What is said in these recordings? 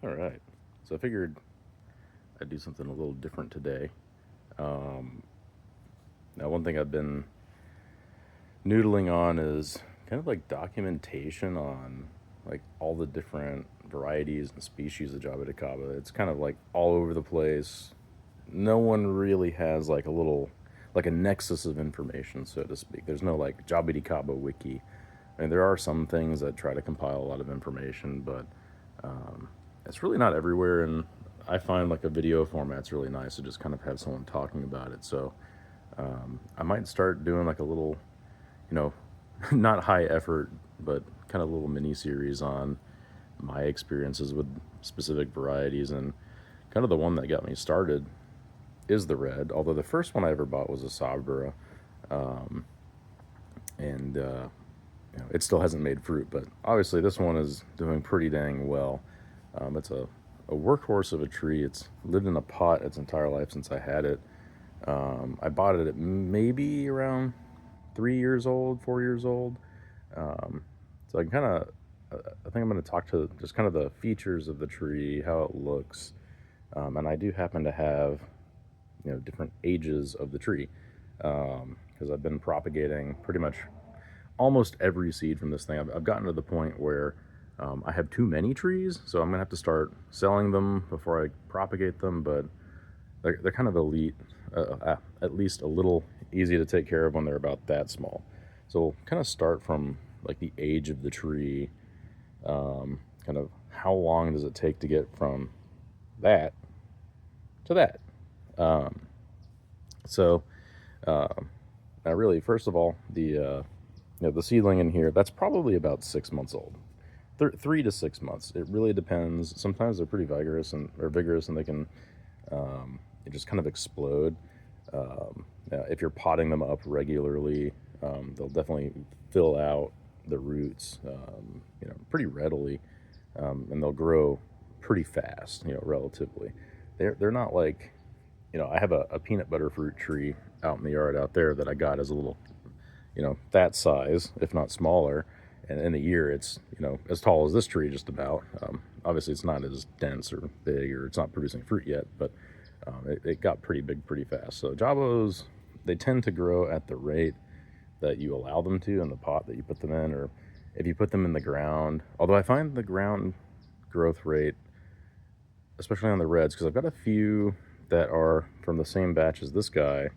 All right. So I figured I'd do something a little different today. Um, Now, one thing I've been noodling on is kind of like documentation on like all the different varieties and species of Jaboticaba. It's kind of like all over the place. No one really has like a little, like a nexus of information, so to speak. There's no like Jaboticaba wiki. I mean, there are some things that try to compile a lot of information, but it's really not everywhere. And I find like a video format's really nice to just kind of have someone talking about it. So I might start doing like a little, you know, not high effort, but kind of little mini series on my experiences with specific varieties. And kind of the one that got me started is the red. Although the first one I ever bought was a Sabra, and it still hasn't made fruit. But obviously, this one is doing pretty dang well. It's a workhorse of a tree. It's lived in a pot its entire life since I had it. I bought it at maybe around 3 years old, 4 years old. So I can kind of, I think I'm going to talk to just kind of the features of the tree, how it looks, and I do happen to have, different ages of the tree because I've been propagating pretty much almost every seed from this thing. I've gotten to the point where I have too many trees, so I'm gonna have to start selling them before I propagate them. But they're kind of elite, at least a little easy to take care of when they're about that small. So we'll kind of start from like the age of the tree, kind of how long does it take to get from that to that. Um, so now, really, first of all, the seedling in here that's probably about 6 months old. 3 to 6 months. It really depends. Sometimes they're pretty vigorous, and they can it just kind of explode. If you're potting them up regularly, they'll definitely fill out the roots, pretty readily, and they'll grow pretty fast, relatively. They're not like, I have a peanut butter fruit tree out in the yard out there that I got as a little, that size, if not smaller. And in a year, it's, as tall as this tree, just about. Obviously, it's not as dense or big, or it's not producing fruit yet, but it got pretty big pretty fast. So Jabos, they tend to grow at the rate that you allow them to in the pot that you put them in, or if you put them in the ground. Although I find the ground growth rate, especially on the reds, because I've got a few that are from the same batch as this guy.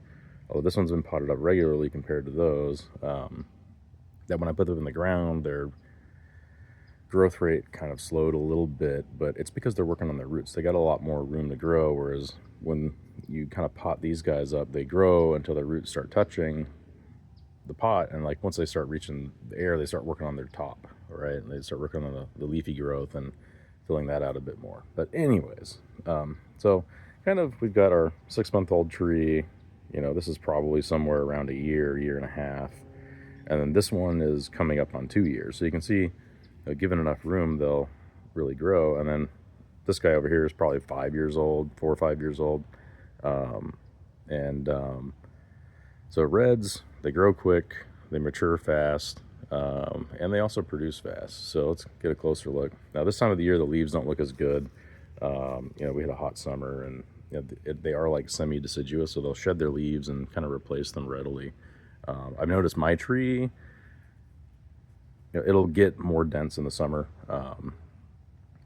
Although this one's been potted up regularly compared to those, that when I put them in the ground, their growth rate kind of slowed a little bit, but it's because they're working on their roots. They got a lot more room to grow, whereas when you kind of pot these guys up, they grow until their roots start touching the pot, and like once they start reaching the air, they start working on their top, right? And they start working on the leafy growth and filling that out a bit more. But anyways, so kind of we've got our 6 month old tree. This is probably somewhere around a year and a half, and then this one is coming up on 2 years. So you can see, given enough room, they'll really grow. And then this guy over here is probably 5 years old, 4 or 5 years old, and so reds, they grow quick, they mature fast, and they also produce fast. So let's get a closer look. Now, this time of the year, the leaves don't look as good. We had a hot summer, and they are like semi-deciduous, so they'll shed their leaves and kind of replace them readily. I've noticed my tree, it'll get more dense in the summer,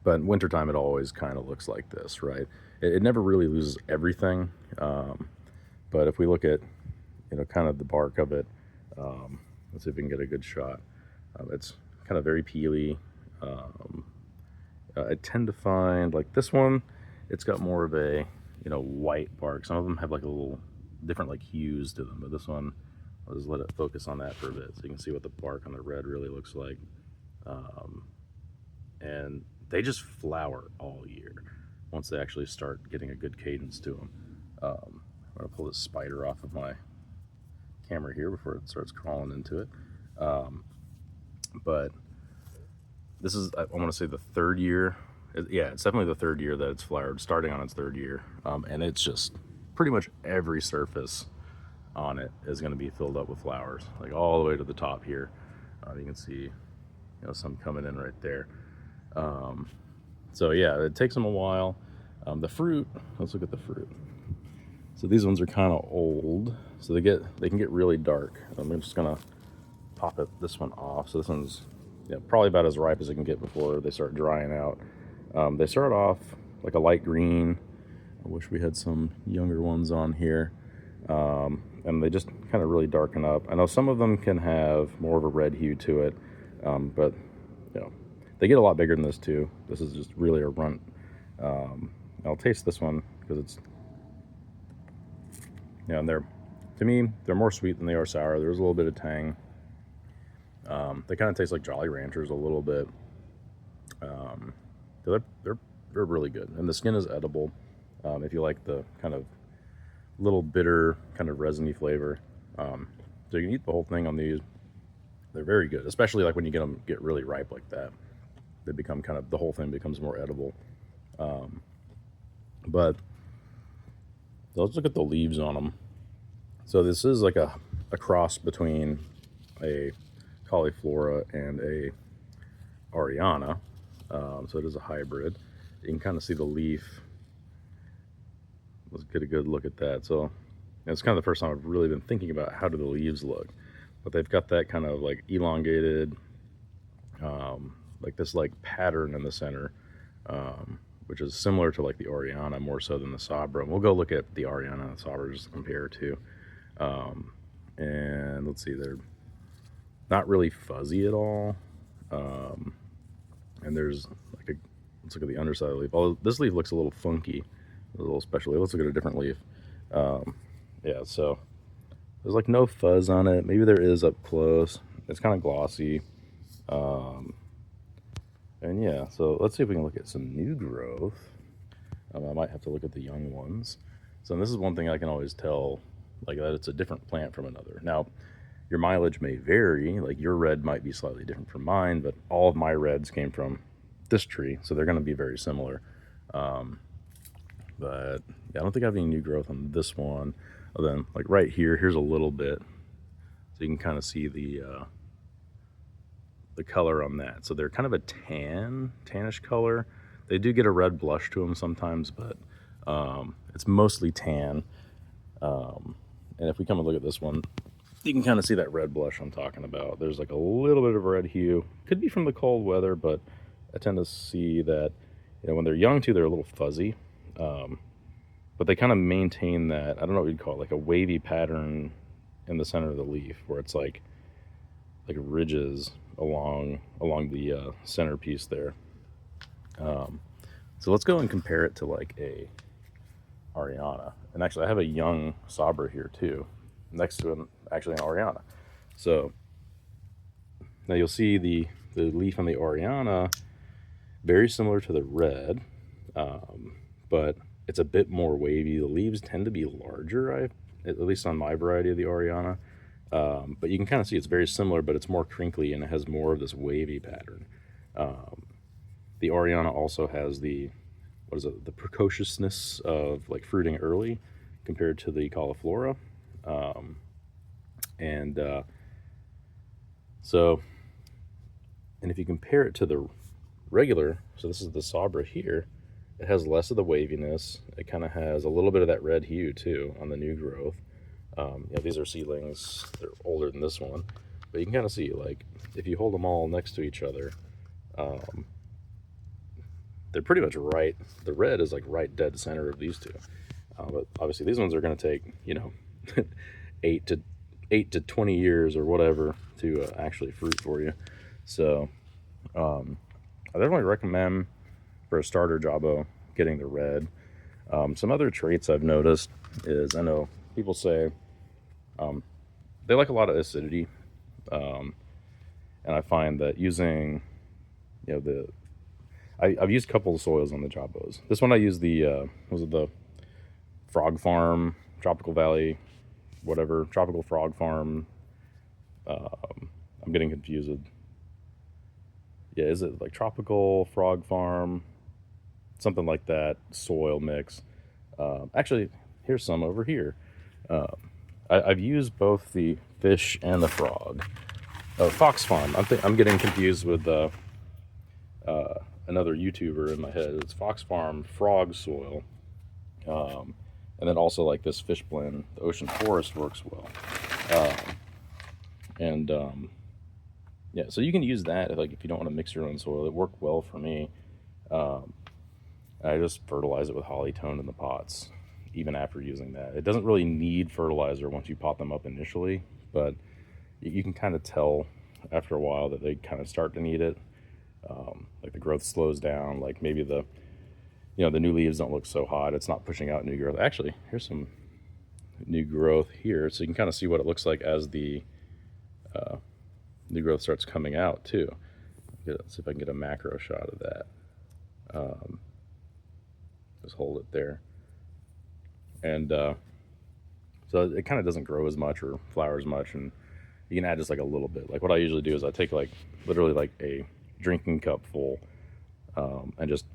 but in wintertime, it always kind of looks like this, right? It never really loses everything, but if we look at, kind of the bark of it, let's see if we can get a good shot. It's kind of very peely. I tend to find like this one, it's got more of a, white bark. Some of them have like a little different like hues to them, but this one, I'll just let it focus on that for a bit so you can see what the bark on the red really looks like. And they just flower all year once they actually start getting a good cadence to them. I'm going to pull this spider off of my camera here before it starts crawling into it. But this is, I want to say, the third year. Yeah, it's definitely the third year that it's flowered, starting on its third year. And it's just pretty much every surface on it is going to be filled up with flowers, like all the way to the top here. You can see, some coming in right there. So yeah, it takes them a while. The fruit, let's look at the fruit. So these ones are kind of old, so they can get really dark. I'm just gonna pop this one off. So this one's probably about as ripe as it can get before they start drying out. They start off like a light green. I wish we had some younger ones on here. And they just kind of really darken up. I know some of them can have more of a red hue to it, but they get a lot bigger than this too. This is just really a runt. I'll taste this one because it's, and to me, they're more sweet than they are sour. There's a little bit of tang. They kind of taste like Jolly Ranchers a little bit. They're really good, and the skin is edible. If you like the kind of little bitter, kind of resiny flavor, so you can eat the whole thing on these. They're very good, especially like when you get really ripe like that. They become the whole thing becomes more edible. But let's look at the leaves on them. So this is like a cross between a cauliflora and a Ariana. So it is a hybrid. You can kind of see the leaf. Let's get a good look at that. So it's kind of the first time I've really been thinking about how do the leaves look. But they've got that kind of like elongated, like this like pattern in the center, which is similar to like the Oriana more so than the Sabra. And we'll go look at the Oriana and the Sabra just to compare to. And let's see, they're not really fuzzy at all. And there's like let's look at the underside of the leaf. Although this leaf looks a little funky, a little special. Let's look at a different leaf. Yeah, so there's like no fuzz on it. Maybe there is up close. It's kind of glossy. And yeah, so let's see if we can look at some new growth. I might have to look at the young ones. So this is one thing I can always tell, like that it's a different plant from another. Now, your mileage may vary. Like your red might be slightly different from mine, but all of my reds came from this tree, so they're going to be very similar. But yeah, I don't think I have any new growth on this one. Other than like right here, here's a little bit, so you can kind of see the color on that. So they're kind of a tannish color. They do get a red blush to them sometimes, but it's mostly tan. And if we come and look at this one, you can kind of see that red blush I'm talking about. There's like a little bit of a red hue. Could be from the cold weather, but I tend to see that when they're young too, they're a little fuzzy. But they kind of maintain that, I don't know what you'd call it, like a wavy pattern in the center of the leaf, where it's like ridges along the centerpiece there. So let's go and compare it to like a Ariana. And actually I have a young Sabra here too, next to actually an Ariana. So now you'll see the leaf on the Oriana, very similar to the red, but it's a bit more wavy. The leaves tend to be larger, at least on my variety of the Oriana. But you can kind of see it's very similar, but it's more crinkly and it has more of this wavy pattern. The Oriana also has the precociousness of like fruiting early compared to the cauliflora. And if you compare it to the regular, so this is the Sabra here, it has less of the waviness. It kind of has a little bit of that red hue too on the new growth. These are seedlings. They're older than this one, but you can kind of see, like, if you hold them all next to each other, they're pretty much right. The red is like right dead center of these two. But obviously these ones are going to take, 8 to 20 years or whatever to actually fruit for you. So I definitely recommend for a starter Jabo getting the red. Some other traits I've noticed is, I know people say they like a lot of acidity, and I find that using I've used a couple of soils on the Jabos. This one I used the Frog Farm, Tropical Valley, whatever, Tropical Frog Farm. I'm getting confused with, is it like Tropical Frog Farm, something like that, soil mix. Actually, here's some over here. I've used both the fish and the frog. Oh, Fox Farm. I'm getting confused with another YouTuber in my head. It's Fox Farm Frog Soil. And then also like this fish blend, the Ocean Forest works well. And yeah, so you can use that if you don't want to mix your own soil. It worked well for me. I just fertilize it with Hollytone in the pots, even after using that. It doesn't really need fertilizer once you pot them up initially, but you can kind of tell after a while that they kind of start to need it. Like the growth slows down, like maybe the new leaves don't look so hot. It's not pushing out new growth. Actually, here's some new growth here, so you can kind of see what it looks like as the new growth starts coming out too. Let's see if I can get a macro shot of that. Just hold it there. And so it kind of doesn't grow as much or flower as much, and you can add just like a little bit. Like what I usually do is I take like literally like a drinking cup full and just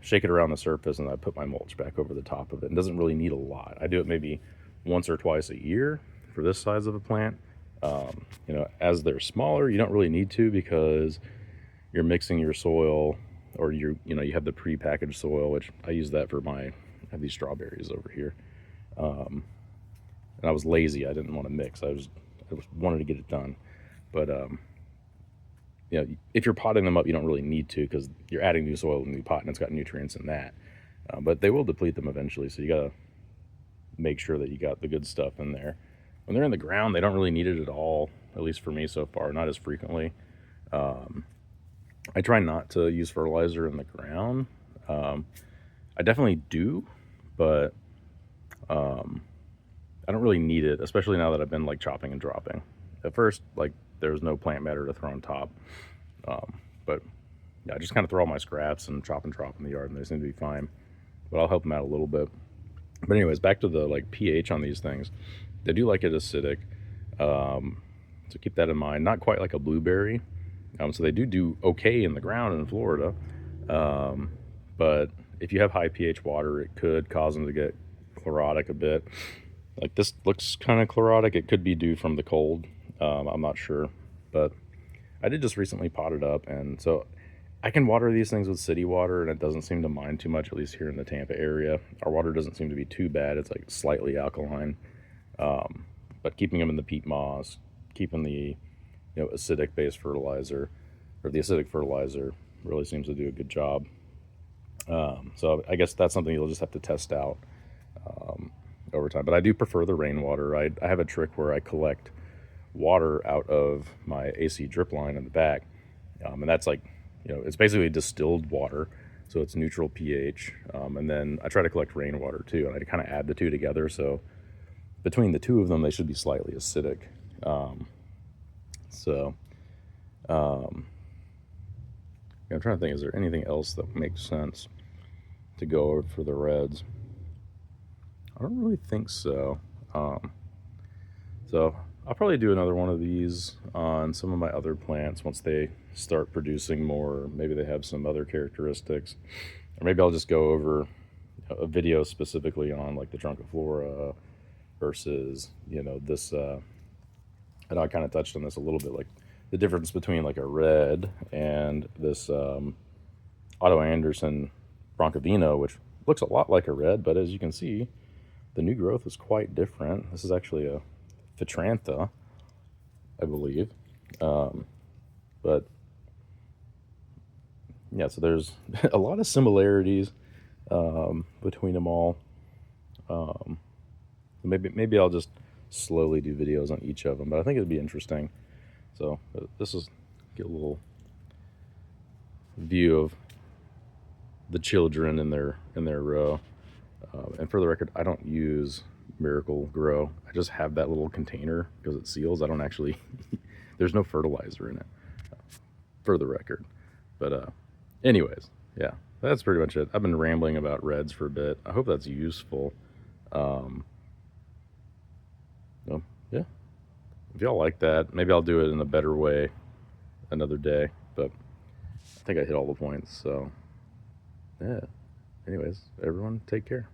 shake it around the surface, and I put my mulch back over the top of it. It doesn't really need a lot. I do it maybe once or twice a year for this size of a plant. As they're smaller, you don't really need to, because you're mixing your soil, or you have the pre-packaged soil, which I use that for I have these strawberries over here. And I was lazy. I didn't want to mix. I wanted to get it done. But if you're potting them up, you don't really need to, because you're adding new soil to new pot, and it's got nutrients in that. But they will deplete them eventually, so you gotta make sure that you got the good stuff in there. When they're in the ground, they don't really need it at all, at least for me so far, not as frequently. I try not to use fertilizer in the ground. I definitely do, but I don't really need it, especially now that I've been like chopping and dropping. At first, like there was no plant matter to throw on top, but yeah, I just kind of throw all my scraps and chop in the yard, and they seem to be fine. But I'll help them out a little bit. But anyways, back to the like pH on these things. They do like it acidic, so keep that in mind. Not quite like a blueberry, so they do okay in the ground in Florida. But if you have high pH water, it could cause them to get chlorotic a bit. Like this looks kind of chlorotic. It could be due from the cold. I'm not sure, but I did just recently pot it up, and so I can water these things with city water, and it doesn't seem to mind too much, at least here in the Tampa area. Our water doesn't seem to be too bad. It's like slightly alkaline, but keeping them in the peat moss, keeping the acidic based fertilizer, or the acidic fertilizer, really seems to do a good job. So I guess that's something you'll just have to test out over time. But I do prefer the rainwater. I have a trick where I collect water out of my AC drip line in the back, and that's like, it's basically distilled water, so it's neutral pH. And then I try to collect rainwater too, and I kind of add the two together, so between the two of them, they should be slightly acidic. I'm trying to think, is there anything else that makes sense to go over for the reds? I don't really think so. So I'll probably do another one of these on some of my other plants once they start producing more. Maybe they have some other characteristics, or maybe I'll just go over a video specifically on like the Trunciflora versus this. I know I kind of touched on this a little bit, like the difference between like a red and this Otto Anderson Broncovino, which looks a lot like a red, but as you can see, the new growth is quite different. This is actually a Phitrantha, I believe. But yeah, so there's a lot of similarities between them all. Maybe I'll just slowly do videos on each of them, but I think it'd be interesting. So this is get a little view of the children in their row. And for the record, I don't use Miracle Grow. I just have that little container because it seals. I don't actually there's no fertilizer in it, for the record. But anyways, yeah, that's pretty much it. I've been rambling about reds for a bit. I hope that's useful. Yeah, if y'all like that, maybe I'll do it in a better way another day, but I think I hit all the points. So yeah, anyways, everyone take care.